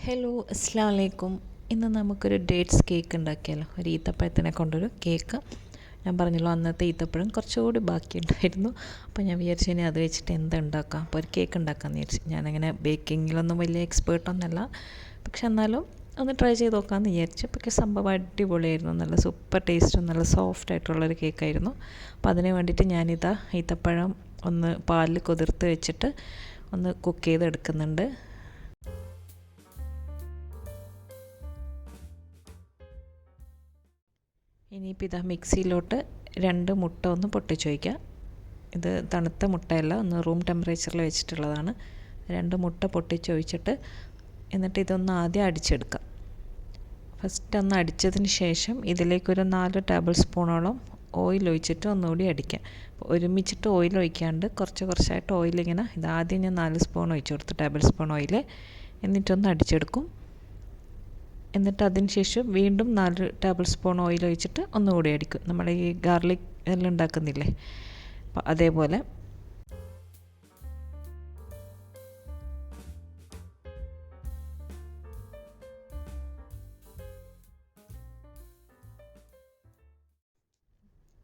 Hello അസ്സലാമു അലൈക്കും. ഇന്ന് നമുക്കൊരു ഡേറ്റ്സ് കേക്ക് ഉണ്ടാക്കിയാലോ. ഒരു ഈത്തപ്പഴത്തിനെ കൊണ്ടൊരു കേക്ക്. ഞാൻ പറഞ്ഞല്ലോ അന്നത്തെ ഈത്തപ്പഴം കുറച്ചുകൂടി ബാക്കിയുണ്ടായിരുന്നു. അപ്പോൾ ഞാൻ വിചാരിച്ചു ഇനി അത് വെച്ചിട്ട് എന്താ ഉണ്ടാക്കാം. അപ്പോൾ ഒരു കേക്ക് ഉണ്ടാക്കാമെന്ന് വിചാരിച്ചു. ഞാനങ്ങനെ ബേക്കിങ്ങിലൊന്നും വലിയ എക്സ്പേർട്ടൊന്നുമല്ല, പക്ഷെ എന്നാലും ഒന്ന് ട്രൈ ചെയ്ത് നോക്കാമെന്ന് വിചാരിച്ചു. പക്ഷേ സംഭവം അടിപൊളിയായിരുന്നു. നല്ല സൂപ്പർ ടേസ്റ്റും നല്ല സോഫ്റ്റ് ആയിട്ടുള്ളൊരു കേക്കായിരുന്നു. അപ്പോൾ അതിന് വേണ്ടിയിട്ട് ഞാനിതാ ഈത്തപ്പഴം ഒന്ന് പാലിൽ കുതിർത്ത് വെച്ചിട്ട് ഒന്ന് കുക്ക് ചെയ്തെടുക്കുന്നുണ്ട്. ഇനിയിപ്പോൾ ഇതാ മിക്സിയിലോട്ട് 2 മുട്ട ഒന്ന് പൊട്ടിച്ച് വയ്ക്കുക. ഇത് തണുത്ത മുട്ടയല്ല, ഒന്ന് റൂം ടെമ്പറേച്ചറിൽ വെച്ചിട്ടുള്ളതാണ്. 2 മുട്ട പൊട്ടിച്ച് ഒഴിച്ചിട്ട് എന്നിട്ട് ഇതൊന്ന് ആദ്യം അടിച്ചെടുക്കാം. ഫസ്റ്റ് ഒന്ന് അടിച്ചതിന് ശേഷം ഇതിലേക്കൊരു 4 ടേബിൾ സ്പൂണോളം ഓയിൽ ഒഴിച്ചിട്ട് ഒന്നുകൂടി അടിക്കാം. ഒരുമിച്ചിട്ട് ഓയിൽ ഒഴിക്കാണ്ട് കുറച്ച് കുറച്ചായിട്ട് ഓയിലിങ്ങനെ ഇതാദ്യം ഞാൻ 4 സ്പൂൺ ഒഴിച്ചു കൊടുത്തു, ടേബിൾ സ്പൂൺ ഓയിൽ. എന്നിട്ടൊന്ന് അടിച്ചെടുക്കും. എന്നിട്ട് അതിന് ശേഷം വീണ്ടും 4 ടേബിൾ സ്പൂൺ ഓയിൽ ഒഴിച്ചിട്ട് ഒന്നുകൂടി അടിക്കും. നമ്മൾ ഈ ഗാർലിക് എല്ലാം ഉണ്ടാക്കുന്നില്ലേ, അപ്പോൾ അതേപോലെ.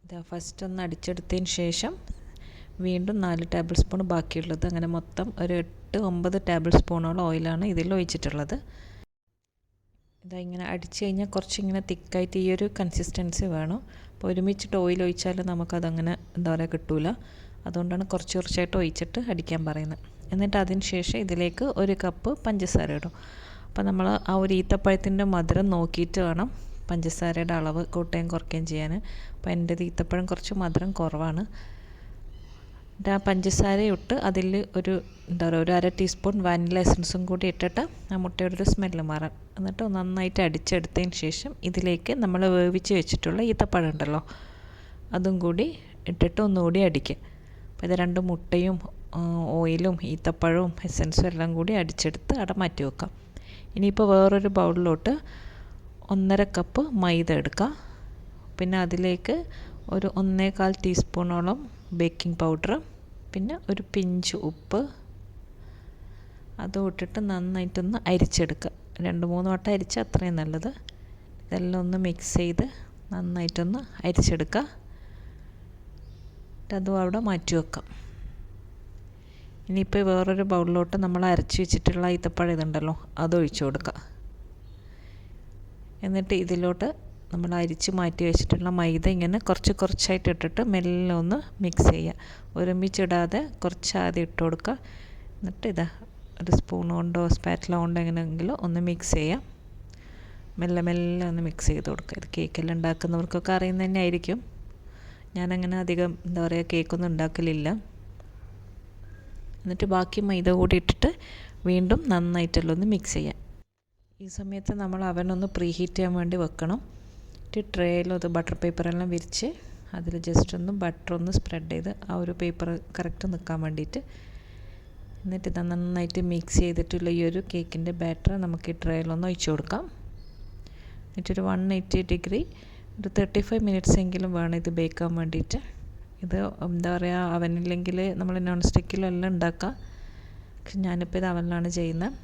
ഇതാ ഫസ്റ്റ് ഒന്ന് അടിച്ചെടുത്തതിന് ശേഷം വീണ്ടും 4 ടേബിൾ സ്പൂൺ ബാക്കിയുള്ളത്, അങ്ങനെ മൊത്തം ഒരു 8-9 ടേബിൾ സ്പൂണോളം ഓയിലാണ് ഇതിൽ ഒഴിച്ചിട്ടുള്ളത്. ഇതാ ഇങ്ങനെ അടിച്ച് കഴിഞ്ഞാൽ കുറച്ചിങ്ങനെ തിക്കായിട്ട് ഈ ഒരു കൺസിസ്റ്റൻസി വേണം. അപ്പോൾ ഒരുമിച്ചിട്ട് ഓയിൽ ഒഴിച്ചാൽ നമുക്കതങ്ങനെ എന്താ പറയുക കിട്ടില്ല. അതുകൊണ്ടാണ് കുറച്ച് കുറച്ചായിട്ട് ഒഴിച്ചിട്ട് അടിക്കാൻ പറയുന്നത്. എന്നിട്ട് അതിന് ശേഷം ഇതിലേക്ക് 1 കപ്പ് പഞ്ചസാര ഇടും. അപ്പോൾ നമ്മൾ ആ ഒരു ഈത്തപ്പഴത്തിൻ്റെ മധുരം നോക്കിയിട്ട് വേണം പഞ്ചസാരയുടെ അളവ് കൂട്ടുകയും കുറയ്ക്കുകയും ചെയ്യാൻ. അപ്പോൾ എൻ്റെ ഈത്തപ്പഴം കുറച്ച് മധുരം കുറവാണ്. ആ പഞ്ചസാര ഇട്ട് അതിൽ ഒരു എന്താ പറയുക, ഒരു 1/2 ടീസ്പൂൺ വാനില എസൻസും കൂടി ഇട്ടിട്ട് ആ മുട്ടയുടെ ഒരു സ്മെല്ല് മാറാം. എന്നിട്ട് നന്നായിട്ട് അടിച്ചെടുത്തതിന് ശേഷം ഇതിലേക്ക് നമ്മൾ വേവിച്ച് വെച്ചിട്ടുള്ള ഈത്തപ്പഴം ഉണ്ടല്ലോ, അതും കൂടി ഇട്ടിട്ട് ഒന്നുകൂടി അടിക്കുക. അപ്പോൾ ഇത് 2 മുട്ടയും ഓയിലും ഈത്തപ്പഴവും എസൻസും എല്ലാം കൂടി അടിച്ചെടുത്ത് അവിടെ മാറ്റി വെക്കാം. ഇനിയിപ്പോൾ വേറൊരു ബൗളിലോട്ട് 1.5 കപ്പ് മൈദ എടുക്കുക. പിന്നെ അതിലേക്ക് ഒരു 1.25 ടീസ്പൂണോളം ബേക്കിംഗ് പൗഡർ, പിന്നെ ഒരു പിഞ്ച് ഉപ്പ്, അതും ഇട്ടിട്ട് നന്നായിട്ടൊന്ന് അരിച്ചെടുക്കുക. 2-3 വട്ടം അരിച്ചാൽ അത്രയും നല്ലത്. ഇതെല്ലാം ഒന്ന് മിക്സ് ചെയ്ത് നന്നായിട്ടൊന്ന് അരിച്ചെടുക്കുക. അതും അവിടെ മാറ്റി വെക്കാം. ഇനിയിപ്പോൾ വേറൊരു ബൗളിലോട്ട് നമ്മൾ അരച്ച് വെച്ചിട്ടുള്ള ഈത്തപ്പഴം ഇതുണ്ടല്ലോ, അത് ഒഴിച്ചു കൊടുക്കുക. എന്നിട്ട് ഇതിലോട്ട് നമ്മൾ അരിച്ച് മാറ്റി വെച്ചിട്ടുള്ള മൈദ ഇങ്ങനെ കുറച്ച് കുറച്ചായിട്ട് ഇട്ടിട്ട് മെല്ലെ ഒന്ന് മിക്സ് ചെയ്യുക. ഒരുമിച്ചിടാതെ കുറച്ച് ആദ്യം ഇട്ട് കൊടുക്കുക. എന്നിട്ട് ഇതാ ഒരു സ്പൂൺ കൊണ്ടോ സ്പാറ്റില കൊണ്ടോ എങ്ങനെയെങ്കിലും ഒന്ന് മിക്സ് ചെയ്യാം. മെല്ലെ മെല്ലെ ഒന്ന് മിക്സ് ചെയ്ത് കൊടുക്കുക. ഇത് കേക്കെല്ലാം ഉണ്ടാക്കുന്നവർക്കൊക്കെ അറിയുന്നത് തന്നെ ആയിരിക്കും. ഞാനങ്ങനെ അധികം എന്താ പറയുക കേക്കൊന്നും ഉണ്ടാക്കലില്ല. എന്നിട്ട് ബാക്കി മൈദ കൂടി ഇട്ടിട്ട് വീണ്ടും നന്നായിട്ടെല്ലാം ഒന്ന് മിക്സ് ചെയ്യാം. ഈ സമയത്ത് നമ്മൾ അവനൊന്ന് പ്രീ ഹീറ്റ് ചെയ്യാൻ വേണ്ടി വെക്കണം. ട്രേയിലും അത് ബട്ടർ പേപ്പറെല്ലാം വിരിച്ച് അതിൽ ജസ്റ്റ് ഒന്ന് ബട്ടർ ഒന്ന് സ്പ്രെഡ് ചെയ്ത് ആ ഒരു പേപ്പർ കറക്റ്റ് നിൽക്കാൻ വേണ്ടിയിട്ട്. എന്നിട്ട് ഇത് നന്നായിട്ട് മിക്സ് ചെയ്തിട്ടുള്ള ഈ ഒരു കേക്കിൻ്റെ ബാറ്റർ നമുക്ക് ഈ ട്രേയിലൊന്ന് ഒഴിച്ചു കൊടുക്കാം. എന്നിട്ടൊരു 180 ഡിഗ്രി ഒരു 35 മിനിറ്റ്സ് എങ്കിലും വേണം ഇത് ബേക്കാൻ വേണ്ടിയിട്ട്. ഇത് എന്താ പറയുക, അവനില്ലെങ്കിൽ നമ്മൾ നോൺ സ്റ്റിക്കിലും എല്ലാം ഉണ്ടാക്കാം. പക്ഷെ ഞാനിപ്പോൾ ഇത് അവനിലാണ് ചെയ്യുന്നത്.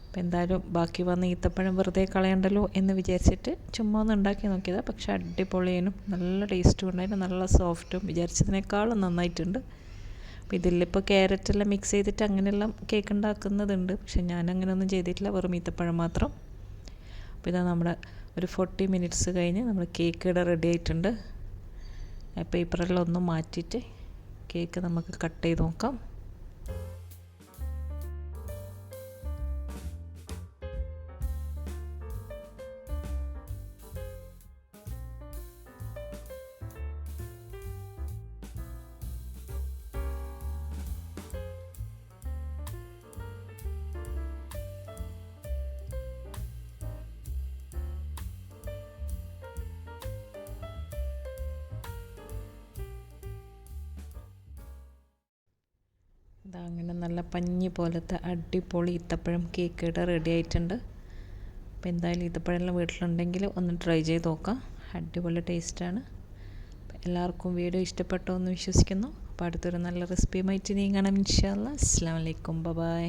അപ്പോൾ എന്തായാലും ബാക്കി വന്ന ഈത്തപ്പഴം വെറുതെ കളയണ്ടല്ലോ എന്ന് വിചാരിച്ചിട്ട് ചുമ്മാ ഒന്ന് ഉണ്ടാക്കി നോക്കിയതാണ്. പക്ഷെ അടിപൊളിയേനും നല്ല ടേസ്റ്റും ഉണ്ടായിരുന്നു, നല്ല സോഫ്റ്റും വിചാരിച്ചതിനേക്കാളും നന്നായിട്ടുണ്ട്. അപ്പോൾ ഇതിലിപ്പോൾ ക്യാരറ്റെല്ലാം മിക്സ് ചെയ്തിട്ട് അങ്ങനെയെല്ലാം കേക്ക് ഉണ്ടാക്കുന്നതുണ്ട്, പക്ഷെ ഞാൻ അങ്ങനെയൊന്നും ചെയ്തിട്ടില്ല, വെറും ഈത്തപ്പഴം മാത്രം. അപ്പോൾ ഇതാ നമ്മുടെ ഒരു 40 മിനിറ്റ്സ് കഴിഞ്ഞ് നമ്മുടെ കേക്ക് ഇവിടെ റെഡി ആയിട്ടുണ്ട്. പേപ്പറെല്ലാം ഒന്ന് മാറ്റിയിട്ട് കേക്ക് നമുക്ക് കട്ട് ചെയ്ത് നോക്കാം. ഇതാ അങ്ങനെ നല്ല പഞ്ഞി പോലത്തെ അടിപൊളി ഈത്തപ്പഴം കേക്ക് ഇവിടെ റെഡി ആയിട്ടുണ്ട്. അപ്പോൾ എന്തായാലും ഈത്തപ്പഴമെല്ലാം വീട്ടിലുണ്ടെങ്കിൽ ഒന്ന് ട്രൈ ചെയ്ത് നോക്കാം, അടിപൊളി ടേസ്റ്റാണ്. എല്ലാവർക്കും വീഡിയോ ഇഷ്ടപ്പെട്ടോ എന്ന് വിശ്വസിക്കുന്നു. അപ്പോൾ അടുത്തൊരു നല്ല റെസിപ്പിയുമായിട്ട് നീങ്ങണം ഇൻഷാ അല്ലാഹ്. അസ്സലാമു അലൈക്കും, ബൈ.